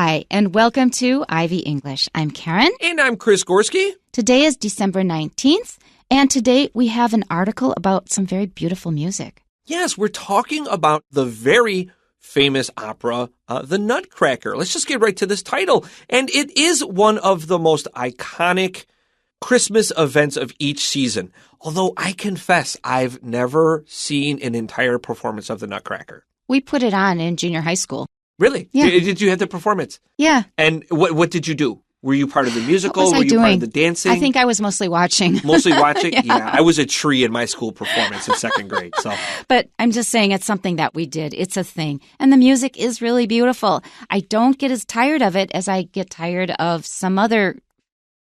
Hi, and welcome to Ivy English. I'm Karen. And I'm Chris Gorski. Today is December 19th, and today we have an article about some very beautiful music. Yes, we're talking about the very famous opera, The Nutcracker. Let's just get right to this title. And it is one of the most iconic Christmas events of each season. Although I confess, I've never seen an entire performance of The Nutcracker. We put it on in junior high school. Really? Yeah. Did you have the performance? Yeah. And what did you do? Were you part of the musical? What was I doing? Part of the dancing? I think I was mostly watching. Mostly watching? Yeah. I was a tree in my school performance in second grade. So, But I'm just saying it's something that we did. It's a thing. And the music is really beautiful. I don't get as tired of it as I get tired of some other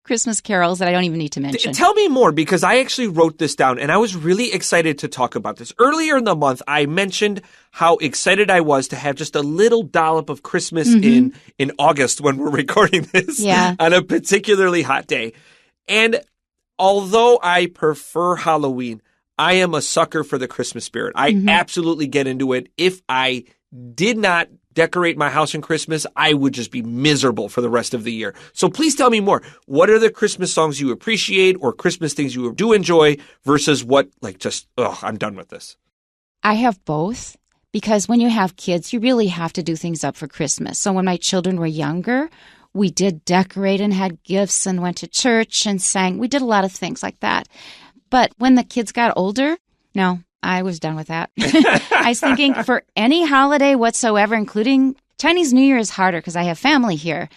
Christmas carols that I don't even need to mention. Tell me more, because I actually wrote this down and I was really excited to talk about this. Earlier in the month, I mentioned how excited I was to have just a little dollop of Christmas in August when we're recording this on a particularly hot day. And although I prefer Halloween, I am a sucker for the Christmas spirit. I absolutely get into it. If I did not decorate my house in Christmas, I would just be miserable for the rest of the year. So please tell me more. What are the Christmas songs you appreciate or Christmas things you do enjoy versus what, I'm done with this? I have both, because when you have kids, you really have to do things up for Christmas. So when my children were younger, we did decorate and had gifts and went to church and sang. We did a lot of things like that. But when the kids got older, no, I was done with that. I was thinking for any holiday whatsoever, including Chinese New Year is harder because I have family here.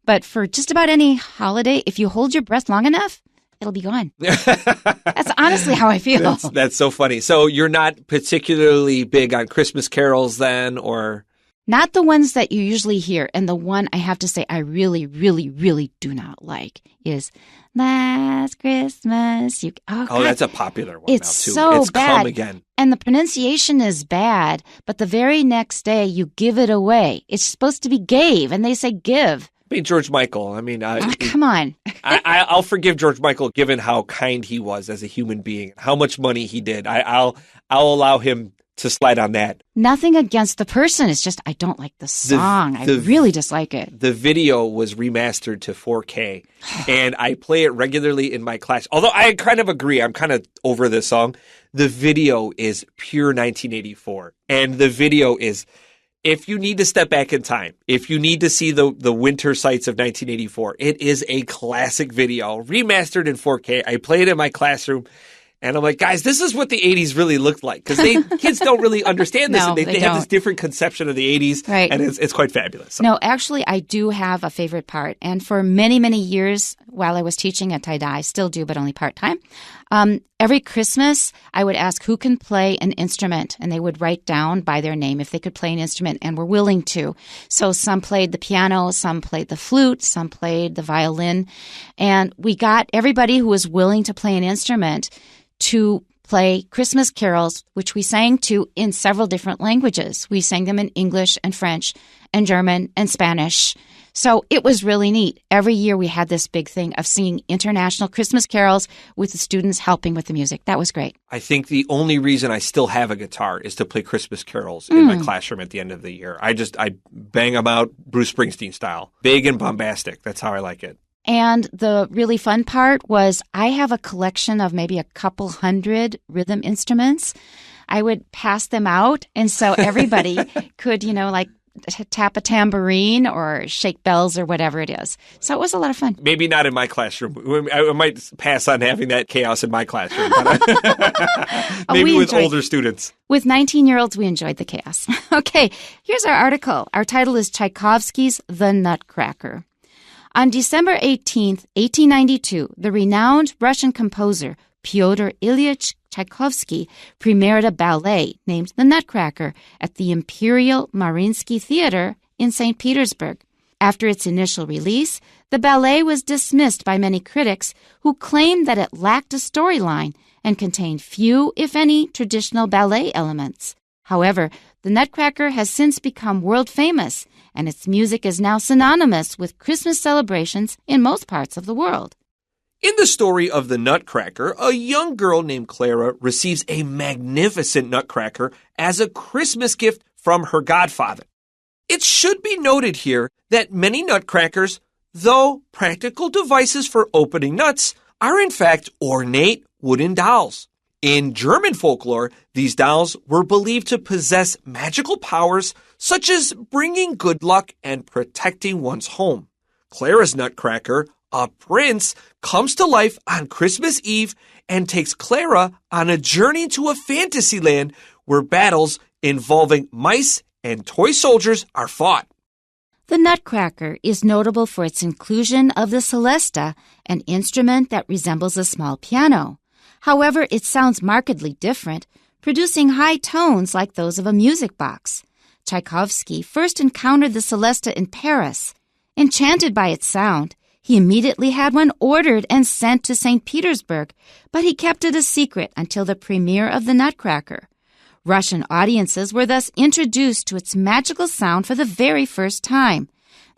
But for just about any holiday, if you hold your breath long enough, it'll be gone. That's honestly how I feel. That's so funny. So you're not particularly big on Christmas carols then, or? Not the ones that you usually hear. And the one I have to say I really, really, really do not like is Last Christmas. Oh, that's a popular one it's now, too. So it's bad. Come Again. And the pronunciation is bad, but the very next day you give it away. It's supposed to be gave, and they say give. I mean, George Michael. I mean, come on. I'll forgive George Michael given how kind he was as a human being, how much money he did. I'll allow him to slide on that. Nothing against the person. It's just I don't like the song. I really dislike it. The video was remastered to 4K, and I play it regularly in my class. Although I kind of agree. I'm kind of over this song. The video is pure 1984. And the video is, if you need to step back in time, if you need to see the winter sights of 1984, it is a classic video, remastered in 4K. I play it in my classroom. And I'm like, guys, this is what the 80s really looked like. Because kids don't really understand this. No, and they have this different conception of the 80s. Right. And it's quite fabulous. So. No, actually, I do have a favorite part. And for many, many years while I was teaching at Tai-Dai, I still do, but only part-time. Every Christmas, I would ask who can play an instrument. And they would write down by their name if they could play an instrument and were willing to. So some played the piano, some played the flute, some played the violin. And we got everybody who was willing to play an instrument to play Christmas carols, which we sang to in several different languages. We sang them in English and French and German and Spanish. So it was really neat. Every year we had this big thing of singing international Christmas carols with the students helping with the music. That was great. I think the only reason I still have a guitar is to play Christmas carols in my classroom at the end of the year. I bang them out Bruce Springsteen style. Big and bombastic. That's how I like it. And the really fun part was I have a collection of maybe a couple hundred rhythm instruments. I would pass them out, and so everybody could, tap a tambourine or shake bells or whatever it is. So it was a lot of fun. Maybe not in my classroom. I might pass on having that chaos in my classroom. But maybe with older students. With 19-year-olds, we enjoyed the chaos. Okay, here's our article. Our title is Tchaikovsky's The Nutcracker. On December 18, 1892, the renowned Russian composer Pyotr Ilyich Tchaikovsky premiered a ballet named The Nutcracker at the Imperial Mariinsky Theater in St. Petersburg. After its initial release, the ballet was dismissed by many critics who claimed that it lacked a storyline and contained few, if any, traditional ballet elements. However, The Nutcracker has since become world famous, and its music is now synonymous with Christmas celebrations in most parts of the world. In the story of The Nutcracker, a young girl named Clara receives a magnificent nutcracker as a Christmas gift from her godfather. It should be noted here that many nutcrackers, though practical devices for opening nuts, are in fact ornate wooden dolls. In German folklore, these dolls were believed to possess magical powers such as bringing good luck and protecting one's home. Clara's Nutcracker, a prince, comes to life on Christmas Eve and takes Clara on a journey to a fantasy land where battles involving mice and toy soldiers are fought. The Nutcracker is notable for its inclusion of the celesta, an instrument that resembles a small piano. However, it sounds markedly different, producing high tones like those of a music box. Tchaikovsky first encountered the celesta in Paris. Enchanted by its sound, he immediately had one ordered and sent to St. Petersburg, but he kept it a secret until the premiere of the Nutcracker. Russian audiences were thus introduced to its magical sound for the very first time.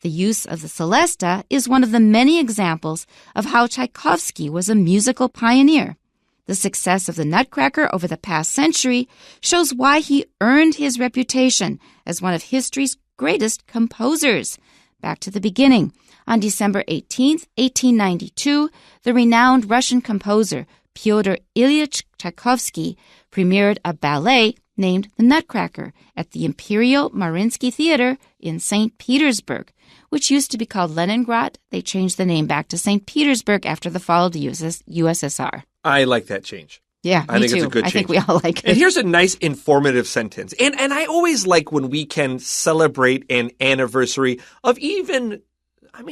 The use of the celesta is one of the many examples of how Tchaikovsky was a musical pioneer. The success of the Nutcracker over the past century shows why he earned his reputation as one of history's greatest composers. Back to the beginning. On December 18, 1892, the renowned Russian composer Pyotr Ilyich Tchaikovsky premiered a ballet named The Nutcracker at the Imperial Mariinsky Theater in St. Petersburg, which used to be called Leningrad. They changed the name back to St. Petersburg after the fall of the USSR. I like that change. Yeah, I think too. It's a good change. I think we all like it. And here's a nice informative sentence. And I always like when we can celebrate an anniversary of even,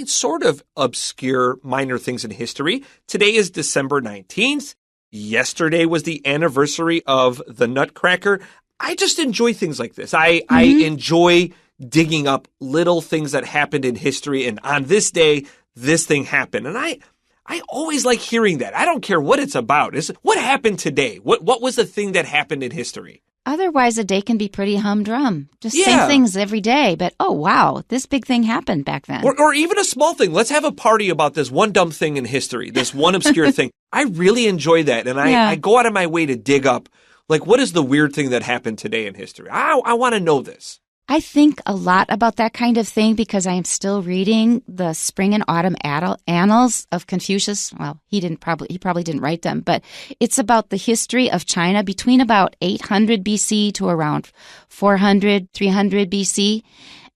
sort of obscure minor things in history. Today is December 19th. Yesterday was the anniversary of the Nutcracker. I just enjoy things like this. I enjoy digging up little things that happened in history. And on this day, this thing happened. And I always like hearing that. I don't care what it's about. What happened today? What was the thing that happened in history? Otherwise, a day can be pretty humdrum. Just same things every day. But, oh, wow, this big thing happened back then. Or even a small thing. Let's have a party about this one dumb thing in history, this one obscure thing. I really enjoy that. And I go out of my way to dig up, what is the weird thing that happened today in history? I want to know this. I think a lot about that kind of thing because I am still reading the Spring and Autumn Annals of Confucius. Well, he probably didn't write them, but it's about the history of China between about 800 BC to around 400, 300 BC.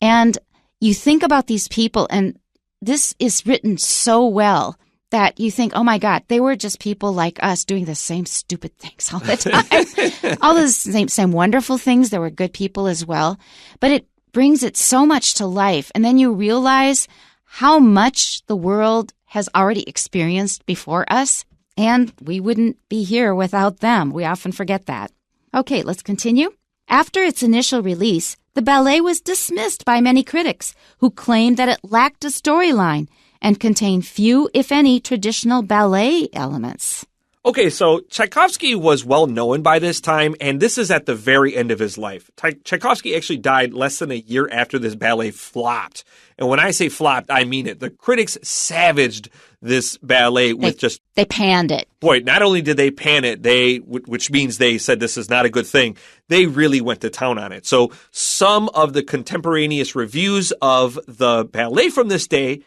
And you think about these people, and this is written so well that you think, oh my God, they were just people like us doing the same stupid things all the time. All the same wonderful things. There were good people as well. But it brings it so much to life. And then you realize how much the world has already experienced before us. And we wouldn't be here without them. We often forget that. Okay, let's continue. After its initial release, the ballet was dismissed by many critics who claimed that it lacked a storyline and contained few, if any, traditional ballet elements. Okay, so Tchaikovsky was well known by this time, and this is at the very end of his life. Tchaikovsky actually died less than a year after this ballet flopped. And when I say flopped, I mean it. The critics savaged this ballet with They panned it. Boy, not only did they pan it, which means they said this is not a good thing, they really went to town on it. So some of the contemporaneous reviews of the ballet from this day,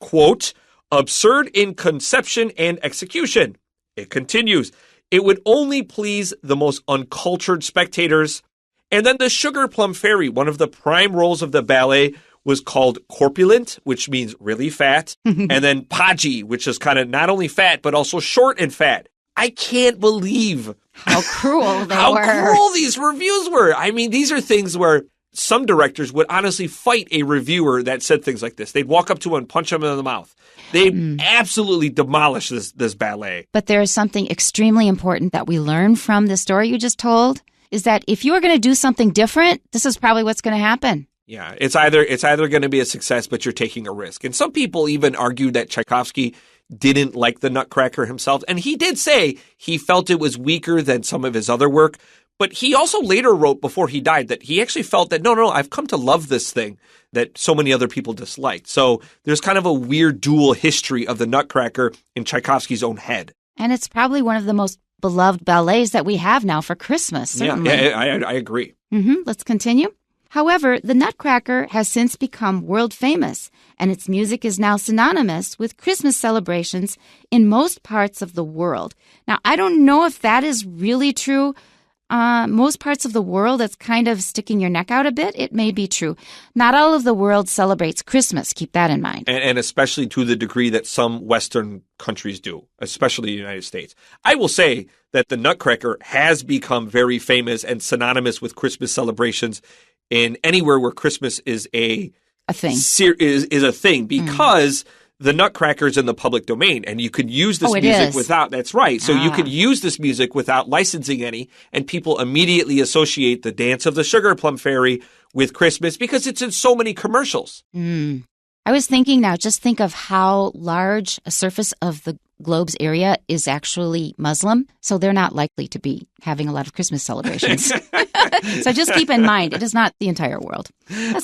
quote, absurd in conception and execution. It continues, it would only please the most uncultured spectators. And then the Sugar Plum Fairy, one of the prime roles of the ballet, was called corpulent, which means really fat. And then podgy, which is kind of not only fat, but also short and fat. I can't believe how cruel they were. How cruel these reviews were. I mean, these are things where some directors would honestly fight a reviewer that said things like this. They'd walk up to him and punch him in the mouth. They absolutely demolished this ballet. But there is something extremely important that we learn from the story you just told, is that if you are going to do something different, this is probably what's going to happen. Yeah, it's either going to be a success, but you're taking a risk. And some people even argue that Tchaikovsky didn't like the Nutcracker himself. And he did say he felt it was weaker than some of his other work. But he also later wrote before he died that he actually felt that, no, I've come to love this thing that so many other people disliked. So there's kind of a weird dual history of the Nutcracker in Tchaikovsky's own head. And it's probably one of the most beloved ballets that we have now for Christmas. Certainly. Yeah, I agree. Let's continue. However, the Nutcracker has since become world famous, and its music is now synonymous with Christmas celebrations in most parts of the world. Now, I don't know if that is really true. Most parts of the world, it's kind of sticking your neck out a bit. It may be true. Not all of the world celebrates Christmas. Keep that in mind. And especially to the degree that some Western countries do, especially the United States. I will say that the Nutcracker has become very famous and synonymous with Christmas celebrations in anywhere where Christmas is a thing. Is a thing because the Nutcracker is in the public domain, and you could use this music without. That's right. So you could use this music without licensing any, and people immediately associate the Dance of the Sugar Plum Fairy with Christmas because it's in so many commercials. I was thinking now, just think of how large a surface of the globe's area is actually Muslim, so they're not likely to be having a lot of Christmas celebrations. So just keep in mind, it is not the entire world.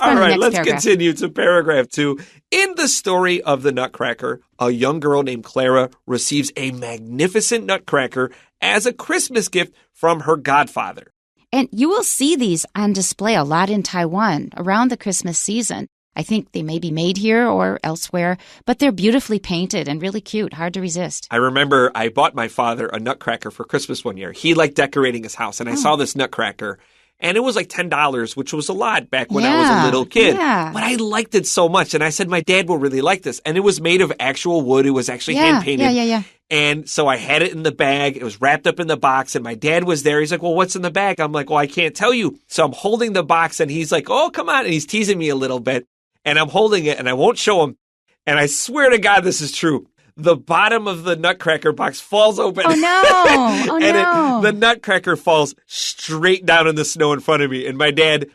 All right, let's continue to paragraph 2. In the story of the Nutcracker, a young girl named Clara receives a magnificent nutcracker as a Christmas gift from her godfather. And you will see these on display a lot in Taiwan around the Christmas season. I think they may be made here or elsewhere, but they're beautifully painted and really cute, hard to resist. I remember I bought my father a nutcracker for Christmas one year. He liked decorating his house, and I saw this nutcracker, and it was like $10, which was a lot back when I was a little kid. Yeah. But I liked it so much, and I said my dad will really like this. And it was made of actual wood. It was actually hand-painted. Yeah. And so I had it in the bag. It was wrapped up in the box, and my dad was there. He's like, well, what's in the bag? I'm like, well, I can't tell you. So I'm holding the box, and he's like, oh, come on. And he's teasing me a little bit. And I'm holding it, and I won't show him. And I swear to God this is true. The bottom of the Nutcracker box falls open. Oh, no. And the Nutcracker falls straight down in the snow in front of me. And my dad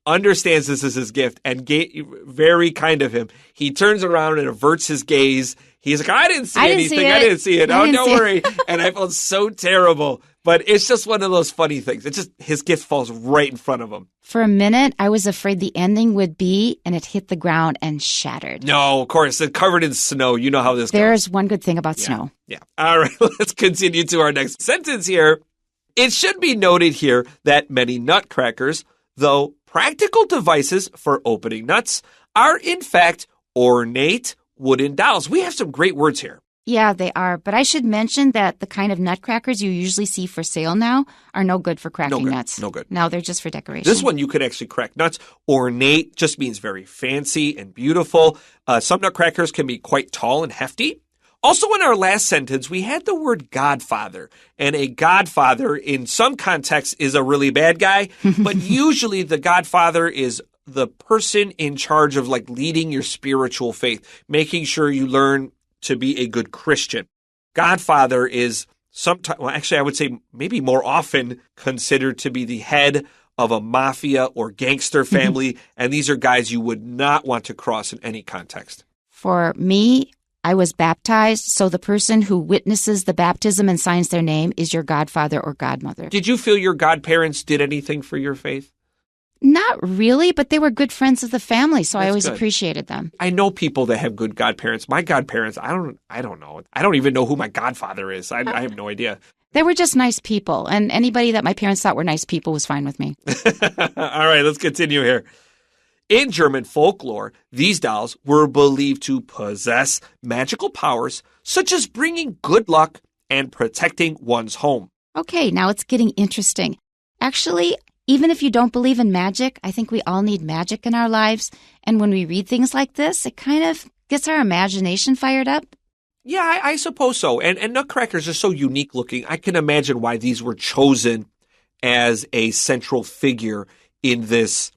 understands this is his gift and very kind of him. He turns around and averts his gaze. He's like, I didn't see anything. I didn't see it. Oh, don't worry. And I felt so terrible. But it's just one of those funny things. It's just his gift falls right in front of him. For a minute, I was afraid the ending would be, and it hit the ground and shattered. No, of course. It's covered in snow. You know how this goes. There's one good thing about snow. Yeah. All right. Let's continue to our next sentence here. It should be noted here that many nutcrackers, though practical devices for opening nuts, are in fact ornate wooden dolls. We have some great words here. Yeah, they are. But I should mention that the kind of nutcrackers you usually see for sale now are no good for cracking nuts. No good. No, they're just for decoration. This one, you could actually crack nuts. Ornate just means very fancy and beautiful. Some nutcrackers can be quite tall and hefty. Also, in our last sentence, we had the word godfather. And a godfather, in some contexts, is a really bad guy. But usually the godfather is the person in charge of like leading your spiritual faith, making sure you learn to be a good Christian. Godfather is sometimes, well, actually, I would say maybe more often considered to be the head of a mafia or gangster family. And these are guys you would not want to cross in any context. For me, I was baptized, so the person who witnesses the baptism and signs their name is your godfather or godmother. Did you feel your godparents did anything for your faith? Not really, but they were good friends of the family, so I always good. appreciated them. I know people that have good godparents. My godparents, I don't know. I don't even know who my godfather is. I have no idea. They were just nice people, and anybody that my parents thought were nice people was fine with me. All right, let's continue here. In German folklore, these dolls were believed to possess magical powers, such as bringing good luck and protecting one's home. Okay, now it's getting interesting. Actually, even if you don't believe in magic, I think we all need magic in our lives. And when we read things like this, it kind of gets our imagination fired up. Yeah, I suppose so. And nutcrackers are so unique looking. I can imagine why these were chosen as a central figure in this.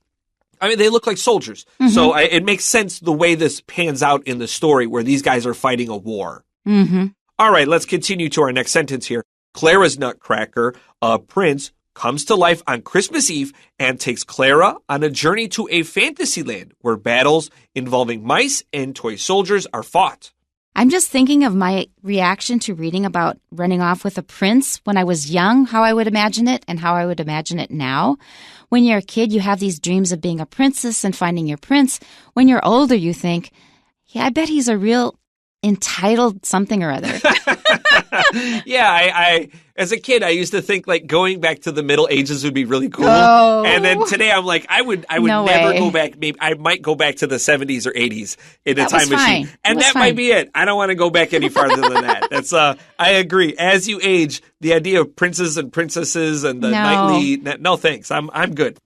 I mean, they look like soldiers. Mm-hmm. So it makes sense the way this pans out in the story where these guys are fighting a war. Mm-hmm. All right, let's continue to our next sentence here. Clara's nutcracker, a prince, comes to life on Christmas Eve and takes Clara on a journey to a fantasy land where battles involving mice and toy soldiers are fought. I'm just thinking of my reaction to reading about running off with a prince when I was young, how I would imagine it and how I would imagine it now. When you're a kid, you have these dreams of being a princess and finding your prince. When you're older, you think, yeah, I bet he's a real entitled something or other. Yeah, I as a kid, I used to think like going back to the Middle Ages would be really cool. Oh. And then today I'm like, I would No never way. go back. Maybe I might go back to the 70s or 80s in a That was time machine. fine. And It was that fine. might be it. I don't want to go back any farther than that. That's I agree. As you age, the idea of princes and princesses and the knightly, no thanks. I'm good.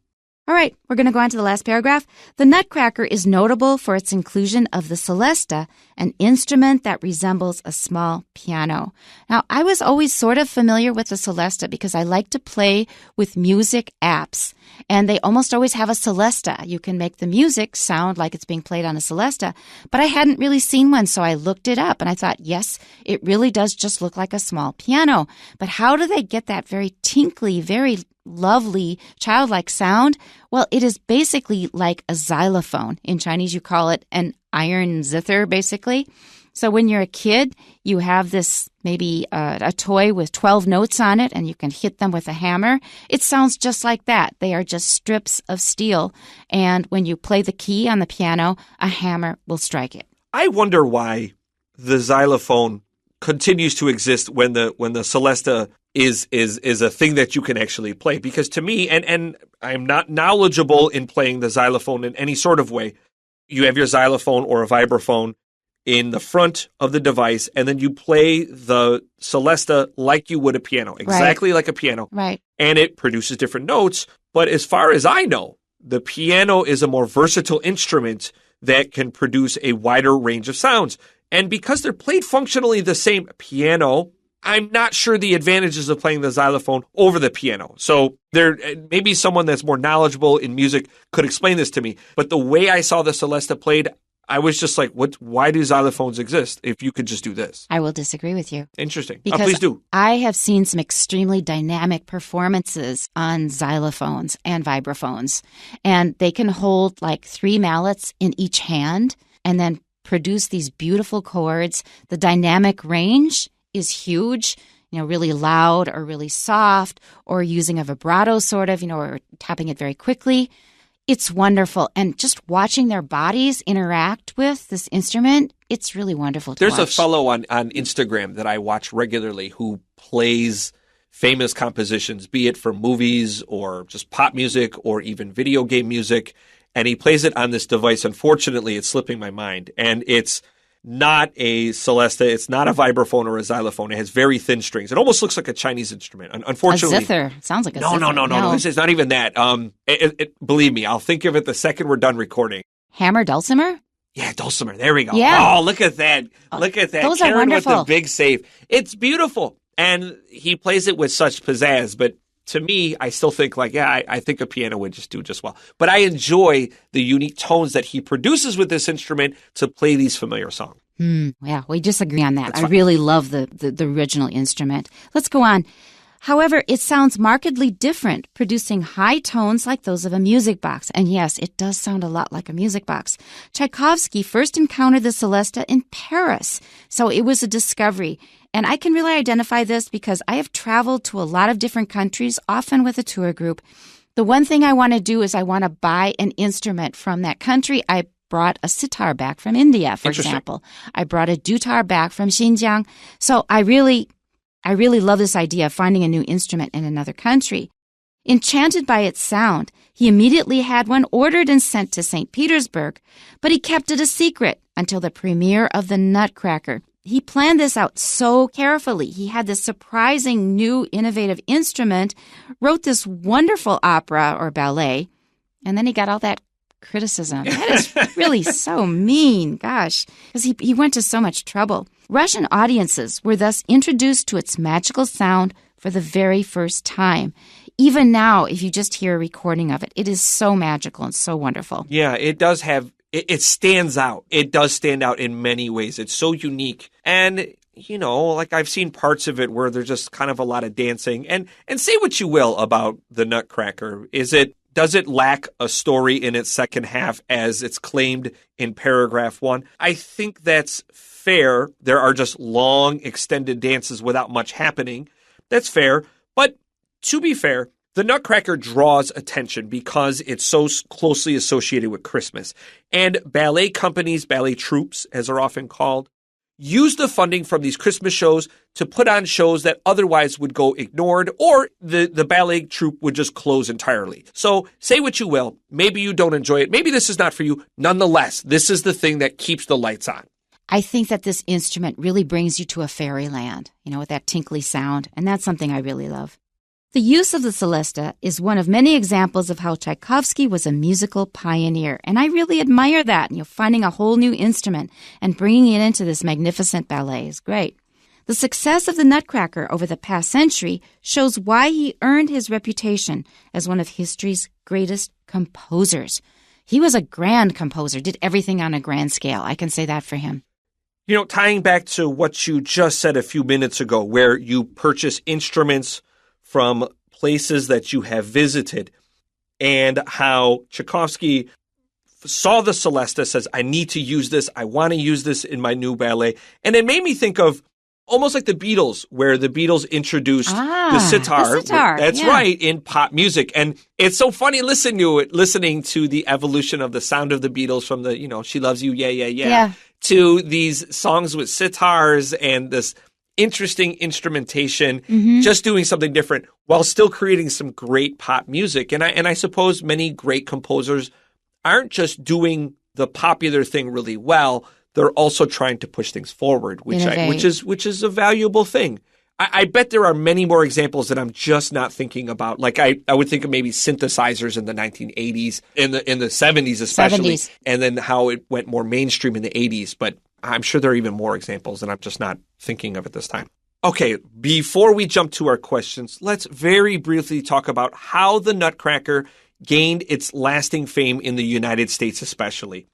All right, we're going to go on to the last paragraph. The Nutcracker is notable for its inclusion of the celesta, an instrument that resembles a small piano. Now, I was always sort of familiar with the celesta because I like to play with music apps, and they almost always have a celesta. You can make the music sound like it's being played on a celesta, but I hadn't really seen one, so I looked it up, and I thought, yes, it really does just look like a small piano. But how do they get that very tinkly, very lovely, childlike sound? Well, it is basically like a xylophone. In Chinese, you call it an iron zither, basically. So when you're a kid, you have this maybe a toy with 12 notes on it, and you can hit them with a hammer. It sounds just like that. They are just strips of steel. And when you play the key on the piano, a hammer will strike it. I wonder why the xylophone continues to exist when the celesta is a thing that you can actually play. Because to me, and I'm not knowledgeable in playing the xylophone in any sort of way, you have your xylophone or a vibraphone in the front of the device, and then you play the celesta like you would a piano, exactly like a piano. Right. And it produces different notes. But as far as I know, the piano is a more versatile instrument that can produce a wider range of sounds. And because they're played functionally the same, piano, I'm not sure the advantages of playing the xylophone over the piano. So there, maybe someone that's more knowledgeable in music could explain this to me. But the way I saw the celesta played, I was just like, why do xylophones exist if you could just do this? I will disagree with you. Interesting. Because Please do. I have seen some extremely dynamic performances on xylophones and vibraphones, and they can hold like 3 mallets in each hand and then produce these beautiful chords. The dynamic range is huge, really loud or really soft, or using a vibrato sort of, or tapping it very quickly. It's wonderful. And just watching their bodies interact with this instrument, it's really wonderful to watch. There's a fellow on Instagram that I watch regularly who plays famous compositions, be it for movies or just pop music or even video game music. And he plays it on this device. Unfortunately, it's slipping my mind. And it's not a celesta. It's not a vibraphone or a xylophone. It has very thin strings. It almost looks like a Chinese instrument. Unfortunately, a zither. It sounds like a zither. No. It's not even that. Believe me, I'll think of it the second we're done recording. Hammer, dulcimer? Yeah, dulcimer. There we go. Yeah. Oh, look at that. Look at that. Those Karen are wonderful. with the big save. It's beautiful. And he plays it with such pizzazz, but to me, I still think I think a piano would just do just well. But I enjoy the unique tones that he produces with this instrument to play these familiar songs. Yeah, we disagree on that. I really love the original instrument. Let's go on. However, it sounds markedly different, producing high tones like those of a music box. And yes, it does sound a lot like a music box. Tchaikovsky first encountered the celesta in Paris, so it was a discovery. And I can really identify this because I have traveled to a lot of different countries, often with a tour group. The one thing I want to do is I want to buy an instrument from that country. I brought a sitar back from India, for example. I brought a dutar back from Xinjiang. So I really love this idea of finding a new instrument in another country. Enchanted by its sound, he immediately had one ordered and sent to St. Petersburg, but he kept it a secret until the premiere of the Nutcracker. He planned this out so carefully. He had this surprising new innovative instrument, wrote this wonderful opera or ballet, and then he got all that criticism. That is really so mean, gosh, because he went to so much trouble. Russian audiences were thus introduced to its magical sound for the very first time. Even now, if you just hear a recording of it, it is so magical and so wonderful. Yeah, it does have, it stands out. It does stand out in many ways. It's so unique. And, I've seen parts of it where there's just kind of a lot of dancing. And say what you will about the Nutcracker. Does it lack a story in its second half as it's claimed in paragraph 1? I think that's fair. There are just long, extended dances without much happening. That's fair. But to be fair, the Nutcracker draws attention because it's so closely associated with Christmas. And ballet companies, ballet troupes, as they're often called, use the funding from these Christmas shows to put on shows that otherwise would go ignored, or the ballet troupe would just close entirely. So say what you will. Maybe you don't enjoy it. Maybe this is not for you. Nonetheless, this is the thing that keeps the lights on. I think that this instrument really brings you to a fairyland, with that tinkly sound, and that's something I really love. The use of the celesta is one of many examples of how Tchaikovsky was a musical pioneer, and I really admire that. Finding a whole new instrument and bringing it into this magnificent ballet is great. The success of the Nutcracker over the past century shows why he earned his reputation as one of history's greatest composers. He was a grand composer, did everything on a grand scale. I can say that for him. Tying back to what you just said a few minutes ago, where you purchase instruments from places that you have visited, and how Tchaikovsky saw the celesta, says, I need to use this. I want to use this in my new ballet. And it made me think of almost like the Beatles, where the Beatles introduced the sitar. The sitar. That's right, in pop music. And it's so funny listening to the evolution of the sound of the Beatles from the, She Loves You, yeah, to these songs with sitars and this interesting instrumentation, just doing something different while still creating some great pop music. And I suppose many great composers aren't just doing the popular thing really well, they're also trying to push things forward, which is a valuable thing. I bet there are many more examples that I'm just not thinking about. Like I would think of maybe synthesizers in the 1980s, in the 70s especially, and then how it went more mainstream in the 80s. But I'm sure there are even more examples that I'm just not thinking of at this time. Okay, before we jump to our questions, let's very briefly talk about how the Nutcracker gained its lasting fame in the United States especially.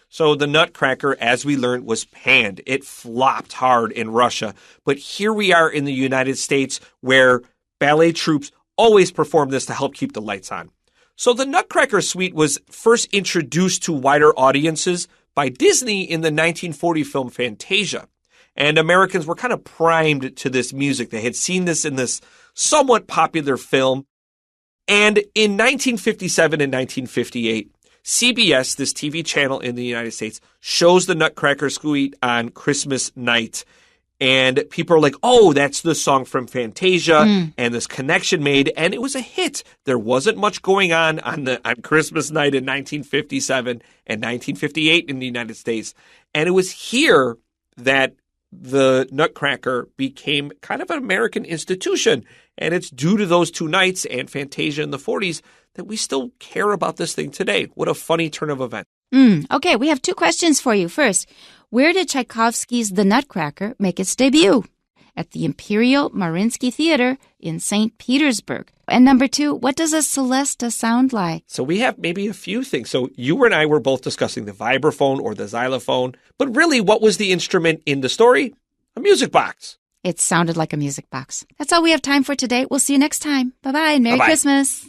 So the Nutcracker, as we learned, was panned. It flopped hard in Russia. But here we are in the United States, where ballet troupes always perform this to help keep the lights on. So the Nutcracker suite was first introduced to wider audiences by Disney in the 1940 film Fantasia. And Americans were kind of primed to this music. They had seen this in this somewhat popular film. And in 1957 and 1958, CBS, this TV channel in the United States, shows the Nutcracker suite on Christmas night. And people are like, oh, that's the song from Fantasia, and this connection made, and it was a hit. There wasn't much going on Christmas night in 1957 and 1958 in the United States. And it was here that the Nutcracker became kind of an American institution. And it's due to those two nights and Fantasia in the 40s that we still care about this thing today. What a funny turn of events. Okay, we have two questions for you. First, where did Tchaikovsky's The Nutcracker make its debut? At the Imperial Mariinsky Theater in St. Petersburg. And number two, what does a celesta sound like? So we have maybe a few things. So you and I were both discussing the vibraphone or the xylophone. But really, what was the instrument in the story? A music box. It sounded like a music box. That's all we have time for today. We'll see you next time. Bye-bye and Merry Christmas.